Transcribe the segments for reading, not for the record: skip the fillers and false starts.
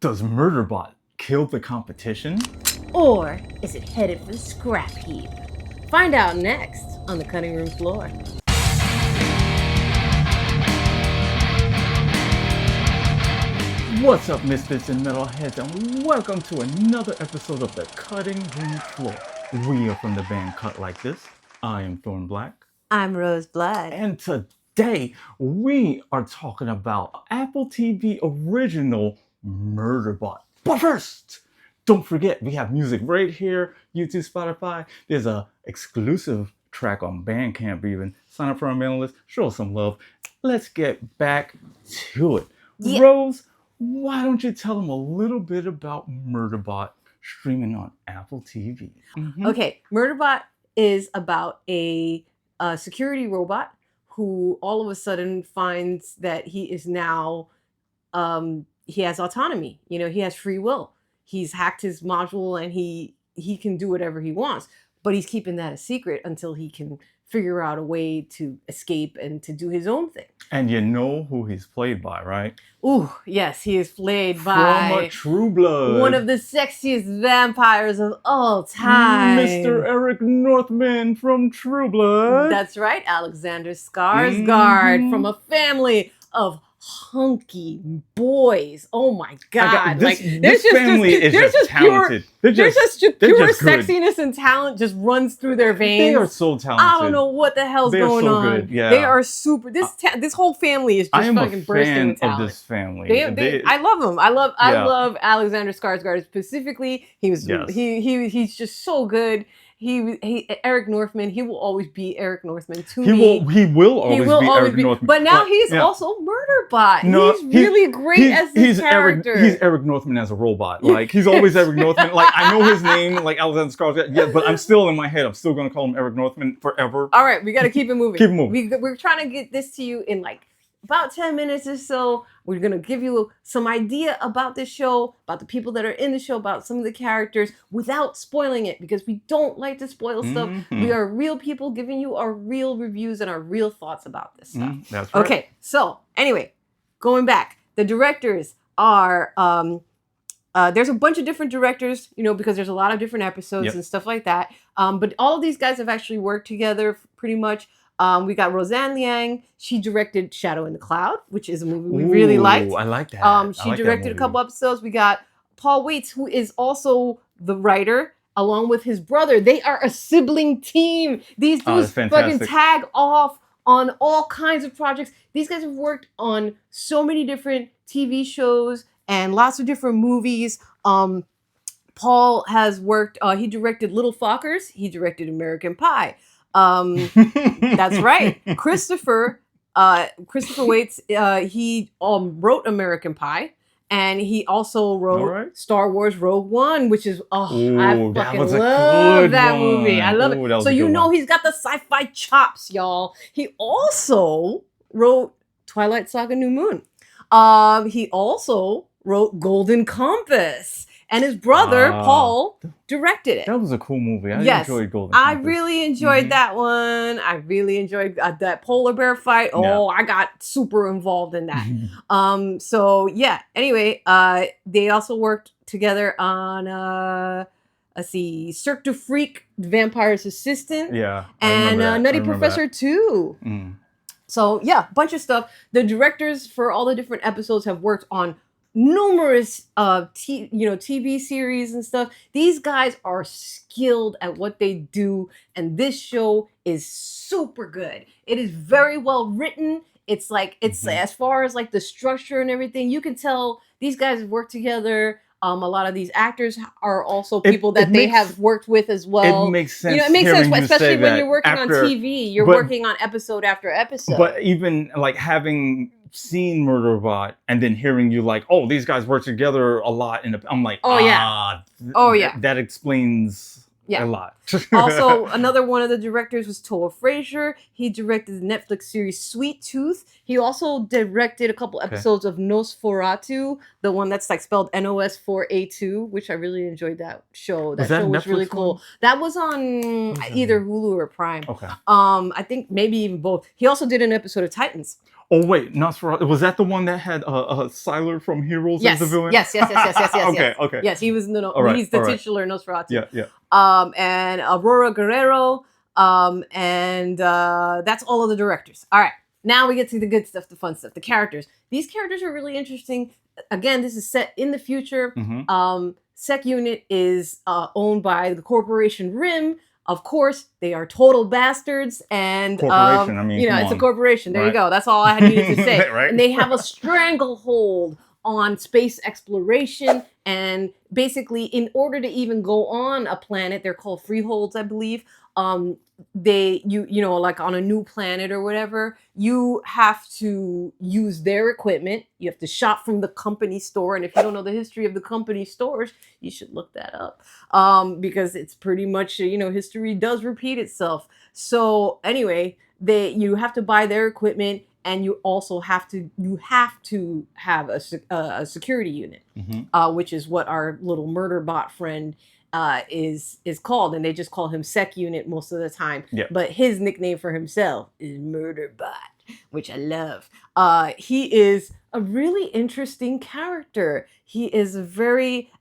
Does Murderbot kill the competition? Or is it headed for the scrap heap? Find out next on the cutting room floor. What's up, misfits and metalheads, and welcome to another episode of the Cutting Room Floor. We are from the band Cut Like This. I am Thorn Black. I'm Rose Blood. And today we are talking about Apple TV original Murderbot. But first, don't forget, we have music right here, YouTube, Spotify. There's a exclusive track on Bandcamp even. Sign up for our mailing list, show us some love. Let's get back to it. Yeah. Rose, why don't you tell them a little bit about Murderbot streaming on Apple TV? Mm-hmm. Okay, Murderbot is about a security robot who all of a sudden finds that he is now, he has autonomy. You know, he has free will. He's hacked his module and he can do whatever he wants, but he's keeping that a secret until he can figure out a way to escape and to do his own thing. And you know who he's played by, right? Ooh, yes, he is played by from a True Blood, one of the sexiest vampires of all time, Mr. Eric Northman from True Blood. That's right, Alexander Skarsgård, from a family of hunky boys. Oh my God! This family is just talented. Pure sexiness and talent just runs through their veins. They are so talented. I don't know what the hell's going on. Good. Yeah. They are super. This whole family is just fucking bursting with talent. I am a fan of this family. I love them. I love Alexander Skarsgård specifically. He's just so good. Eric Northman, he will always be Eric Northman to me. He will always be Eric Northman. But now he's also Murderbot. No, he's really great as this character. He's Eric Northman as a robot. Like, he's always Eric Northman. Like, I know his name, like Alexander Skarsgård. Yeah, but I'm still in my head. I'm still going to call him Eric Northman forever. All right, we got to keep it moving. Keep it moving. We're trying to get this to you in like about 10 minutes or so. We're going to give you some idea about this show, about the people that are in the show, about some of the characters without spoiling it, because we don't like to spoil stuff. Mm-hmm. We are real people giving you our real reviews and our real thoughts about this stuff. That's right. Okay, so anyway, going back, the directors are, there's a bunch of different directors, you know, because there's a lot of different episodes and stuff like that. But all of these guys have actually worked together pretty much. We got Roseanne Liang. She directed Shadow in the Cloud, which is a movie we really liked. I like that. She directed a couple episodes. We got Paul Waits, who is also the writer, along with his brother. They are a sibling team. These dudes fucking tag off on all kinds of projects. These guys have worked on so many different TV shows and lots of different movies. Paul has worked, he directed Little Fockers. He directed American Pie. That's right. Christopher Waits, he wrote American Pie, and he also wrote Star Wars Rogue One, which is I fucking love that movie. I love it. So you know he's got the sci-fi chops, y'all. He also wrote Twilight Saga: New Moon. He also wrote Golden Compass. And his brother, Paul, directed it. That was a cool movie. I enjoyed Golden Compass. I really enjoyed that one. I really enjoyed that polar bear fight. Oh, I got super involved in that. So, yeah. Anyway, they also worked together on, Cirque du Freak, The Vampire's Assistant. Yeah. And Nutty Professor 2. So, yeah, bunch of stuff. The directors for all the different episodes have worked on numerous TV series and stuff. These guys are skilled at what they do, and this show is super good. It is very well written. It's like as far as like the structure and everything, you can tell these guys have worked together. A lot of these actors are also people that they have worked with as well. It makes sense. You know, it makes sense, especially when you're working on TV. You're working on episode after episode. But even like having seen Murderbot and then hearing you like, oh, these guys work together a lot, I'm like, that explains a lot. Also, another one of the directors was Toa Frazier. He directed the Netflix series Sweet Tooth. He also directed a couple episodes of Nosferatu, the one that's like spelled NOS4A2, which I really enjoyed that show. That show was really cool. That was on either Hulu or Prime. Okay. I think maybe even both. He also did an episode of Titans. Oh wait, Nosferatu. Was that the one that had Sylar from Heroes as the villain? Yes. Okay, okay. Yes, he was he's the titular Nosferatu. Yeah. And Aurora Guerrero. And that's all of the directors. All right. Now we get to the good stuff, the fun stuff, the characters. These characters are really interesting. Again, this is set in the future. Sec Unit is owned by the corporation RIM. Of course, they are total bastards, and corporation. I mean, it's a corporation. There you go. That's all I needed to say. Right? And they have a stranglehold on space exploration, and basically, in order to even go on a planet, they're called freeholds, I believe. Like on a new planet or whatever, you have to use their equipment. You have to shop from the company store, and if you don't know the history of the company stores, you should look that up, because it's pretty much history does repeat itself. So anyway, you have to buy their equipment, and you also have to have a security unit, which is what our little Murderbot friend is called, and they just call him Sec Unit most of the time. But his nickname for himself is Murderbot, which I love. He is a really interesting character. He is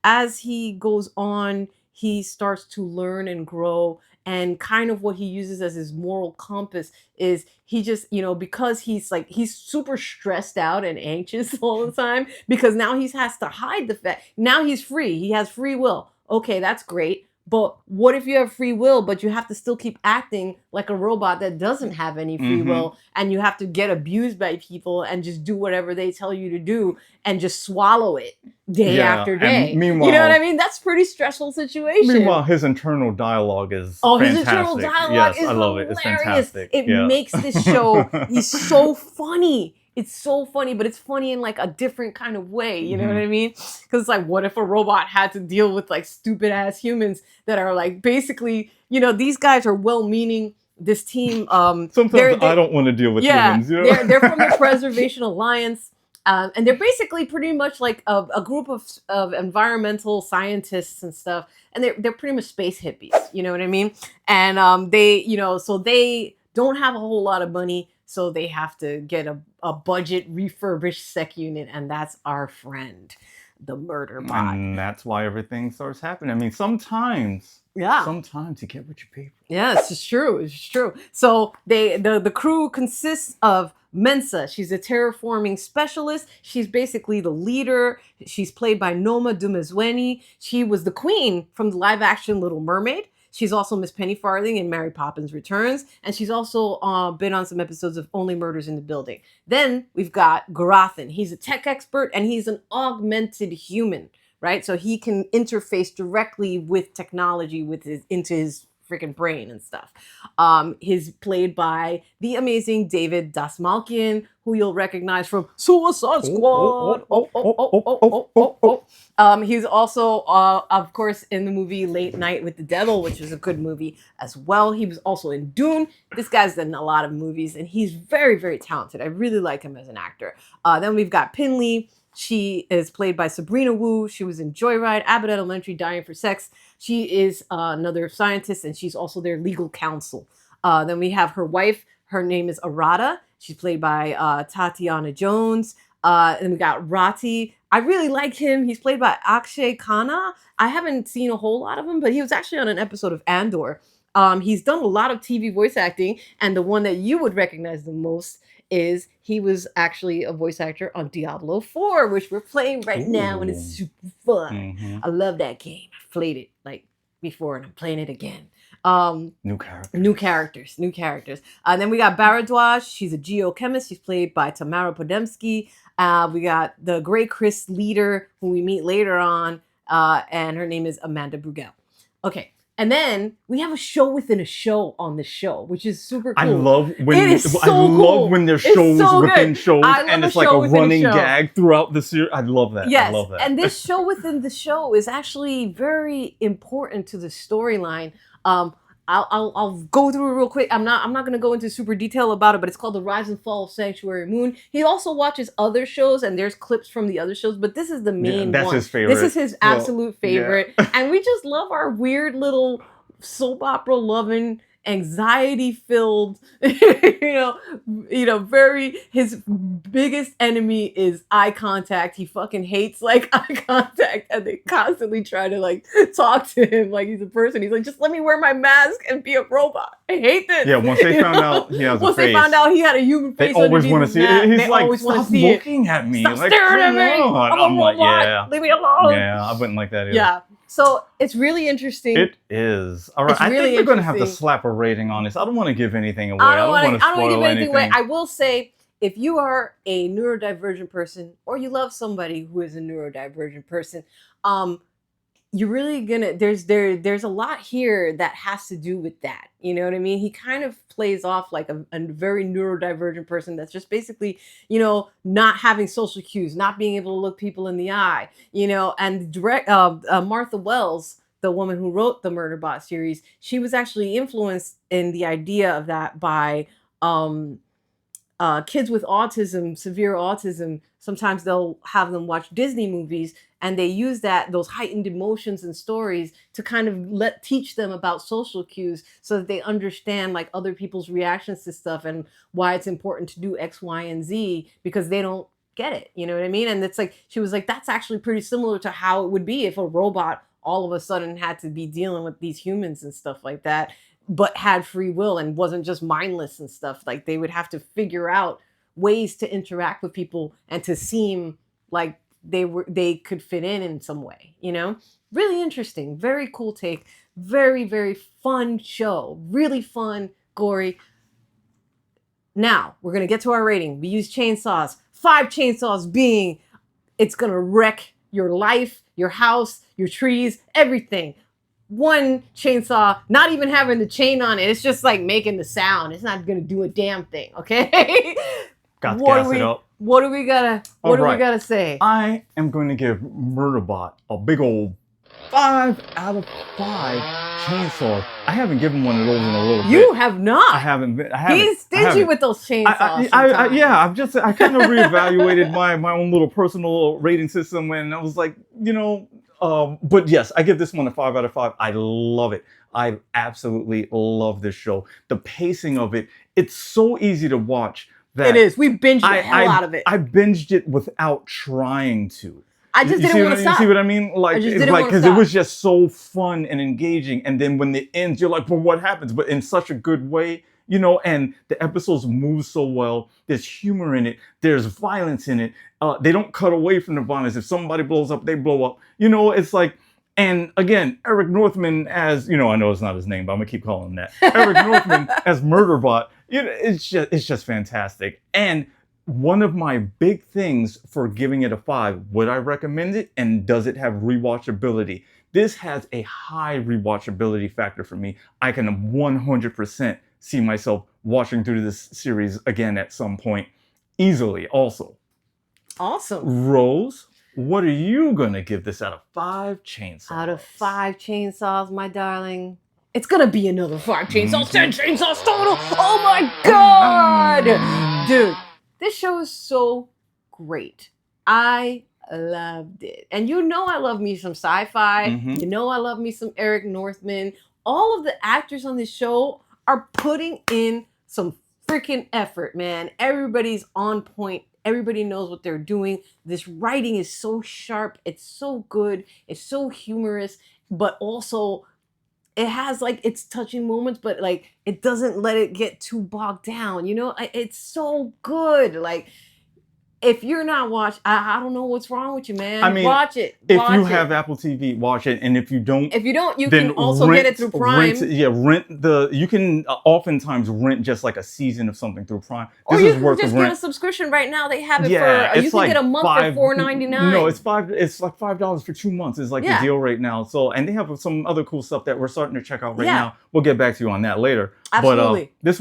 as he goes on, he starts to learn and grow. And kind of what he uses as his moral compass is he just, because he's super stressed out and anxious all the time, because now he has to hide the fact. Now he's free. He has free will. Okay, that's great. But what if you have free will, but you have to still keep acting like a robot that doesn't have any free will, and you have to get abused by people and just do whatever they tell you to do and just swallow it day after day. Meanwhile, you know what I mean? That's a pretty stressful situation. Meanwhile, his internal dialogue is fantastic. His internal dialogue is I love hilarious. it. It's fantastic. It makes this show, he's so funny. It's so funny, but it's funny in like a different kind of way. You know what I mean? Because it's like, what if a robot had to deal with like stupid ass humans that are like basically, these guys are well-meaning. This team, sometimes I don't want to deal with humans. They're from the Preservation Alliance, and they're basically pretty much like a group of environmental scientists and stuff, and they're pretty much space hippies. You know what I mean? And they don't have a whole lot of money. So they have to get a budget refurbished Sec Unit, and that's our friend, the Murderbot. And that's why everything starts happening. I mean, sometimes you get what you pay for. Yeah, it's true. It's true. So the crew consists of Mensa. She's a terraforming specialist. She's basically the leader. She's played by Noma Dumezweni. She was the queen from the live-action Little Mermaid. She's also Miss Penny Farthing in Mary Poppins Returns, and she's also been on some episodes of Only Murders in the Building. Then we've got Garathan. He's a tech expert, and he's an augmented human, right? So he can interface directly with technology into his freaking brain and stuff. He's played by the amazing David Dastmalchian, who you'll recognize from Suicide Squad. He's also, of course, in the movie Late Night with the Devil, which is a good movie as well. He was also in Dune. This guy's done a lot of movies, and he's very, very talented. I really like him as an actor. Then we've got Pinley. She is played by Sabrina Wu. She was in Joyride, Abbott Elementary, Dying for Sex. She is another scientist, and she's also their legal counsel. Then we have her wife. Her name is Arata. She's played by Tatiana Jones. And we got Rati. I really like him. He's played by Akshay Khanna. I haven't seen a whole lot of him, but he was actually on an episode of Andor. He's done a lot of TV voice acting, and the one that you would recognize the most is he was actually a voice actor on Diablo 4, which we're playing right now, and it's super fun. I love that game. I played it like before, and I'm playing it again. New characters. Then we got Bharadwaj. She's a geochemist. She's played by Tamara Podemsky. We got the Grey Chris leader, who we meet later on, and her name is Amanda Brugel. Okay. And then we have a show within a show on the show, which is super cool. I love when there's shows within shows, and it's like a running gag throughout the series. I love that. Yes. I love that. And this show within the show is actually very important to the storyline. I'll go through it real quick. I'm not going to go into super detail about it, but it's called The Rise and Fall of Sanctuary Moon. He also watches other shows, and there's clips from the other shows, but this is the main one. That's his favorite. This is his absolute favorite. Yeah. And we just love our weird little soap opera loving anxiety-filled, very, his biggest enemy is eye contact. He fucking hates like eye contact, and they constantly try to like talk to him like he's a person. He's like, just let me wear my mask and be a robot. I hate this. Yeah, once they found out he has a face. Once they found out he had a human face, they always want to see it. He's they like, always stop see looking at me. Stop like, staring at me. I'm like, yeah. Leave me alone. Yeah, I wouldn't like that either. Yeah. So it's really interesting. It is. All right. It's I really think we're going to have to slap a rating on this. I don't want to give anything away. I don't want to spoil give anything away. anything. I will say, if you are a neurodivergent person or you love somebody who is a neurodivergent person, you're really gonna there's a lot here that has to do with that. You know what I mean? He kind of plays off like a very neurodivergent person that's just basically, not having social cues, not being able to look people in the eye, and Martha Wells, the woman who wrote the Murderbot series, she was actually influenced in the idea of that by kids with autism, severe autism. Sometimes they'll have them watch Disney movies, and they use those heightened emotions and stories to kind of teach them about social cues so that they understand like other people's reactions to stuff and why it's important to do X, Y, and Z, because they don't get it. You know what I mean? And it's like, she was like, that's actually pretty similar to how it would be if a robot all of a sudden had to be dealing with these humans and stuff like that, but had free will and wasn't just mindless and stuff. Like they would have to figure out ways to interact with people and to seem like they could fit in some way, Really interesting, very cool take, very, very fun show, really fun, gory. Now we're gonna get to our rating. We use chainsaws, 5 chainsaws being it's gonna wreck your life, your house, your trees, everything. 1 chainsaw, not even having the chain on it, it's just like making the sound. It's not gonna do a damn thing, okay? Got to gas it up. What do we gotta say? I am going to give Murderbot a big old 5 out of 5 chainsaws. I haven't given one of those in a little bit. You have not. I haven't. He's stingy with those chainsaws. I kind of reevaluated my own little personal rating system, and I was like, but yes, I give this one a 5 out of 5. I love it. I absolutely love this show. The pacing of it, it's so easy to watch. It is. We binged the hell out of it. I binged it without trying to. I just didn't want to stop. You see what I mean? Like, it's like, because it was just so fun and engaging. And then when it ends, you're like, well, what happens? But in such a good way, and the episodes move so well. There's humor in it. There's violence in it. They don't cut away from the violence. If somebody blows up, they blow up. It's like, and again, Eric Northman as, I know it's not his name, but I'm going to keep calling him that. Eric Northman as Murderbot. It's just fantastic. And one of my big things for giving it a 5, would I recommend it? And does it have rewatchability? This has a high rewatchability factor for me. I can 100% see myself watching through this series again at some point easily also. Awesome. Rose, what are you going to give this out of 5 chainsaws? Out of 5 chainsaws, my darling. It's gonna be another 5 chainsaws, 10 chainsaws total. Oh my God, dude, this show is so great. I loved it, and I love me some sci-fi. I love me some Eric Northman. All of the actors on this show are putting in some freaking effort, man. Everybody's on point. Everybody knows what they're doing. This writing is so sharp. It's so good. It's so humorous, but also it has like its touching moments, but like it doesn't let it get too bogged down. It's so good. Like, if you're not watching, I don't know what's wrong with you, man. I mean, watch it. If you have Apple TV, watch it. And if you don't, you can also get it through Prime. You can oftentimes rent just like a season of something through Prime. Or you can just get a subscription right now. They have it for, you can get a month for $4.99. No, it's like $5 for 2 months is like the deal right now. So, and they have some other cool stuff that we're starting to check out right now. We'll get back to you on that later. Absolutely. But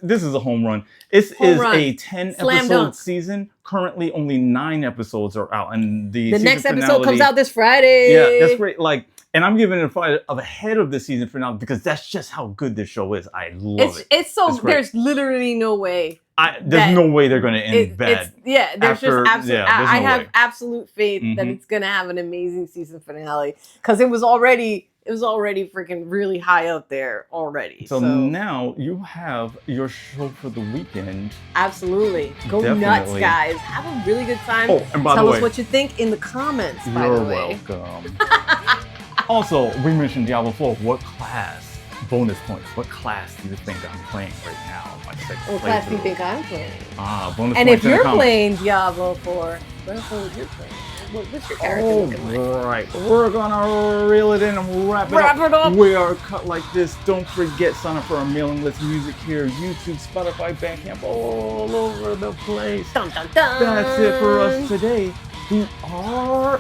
this is a home run. This is a 10 episode season. Currently, only 9 episodes are out, and the next episode comes out this Friday. Yeah, that's great. Like, and I'm giving it a 5 ahead of the season finale because that's just how good this show is. I love it. It's so. There's literally no way. There's no way they're going to end bad. There's just absolute. I have absolute faith that it's going to have an amazing season finale because it was already It was already freaking really high up there already. So now you have your show for the weekend. Absolutely. Go nuts, guys. Have a really good time. Oh, and by the way, tell us what you think in the comments, by the way. You're welcome. Also, we mentioned Diablo 4. What class, bonus points, what class do you think I'm playing right now? What class do you think I'm playing? Bonus and points. And if you're playing Diablo 4, what would you play? What's your character looking like? Right. We're gonna reel it in and wrap it up. We are cut like this. Don't forget, sign up for our mailing list. Music here, YouTube, Spotify, Bandcamp, all over the place. Dun, dun, dun. That's it for us today. We are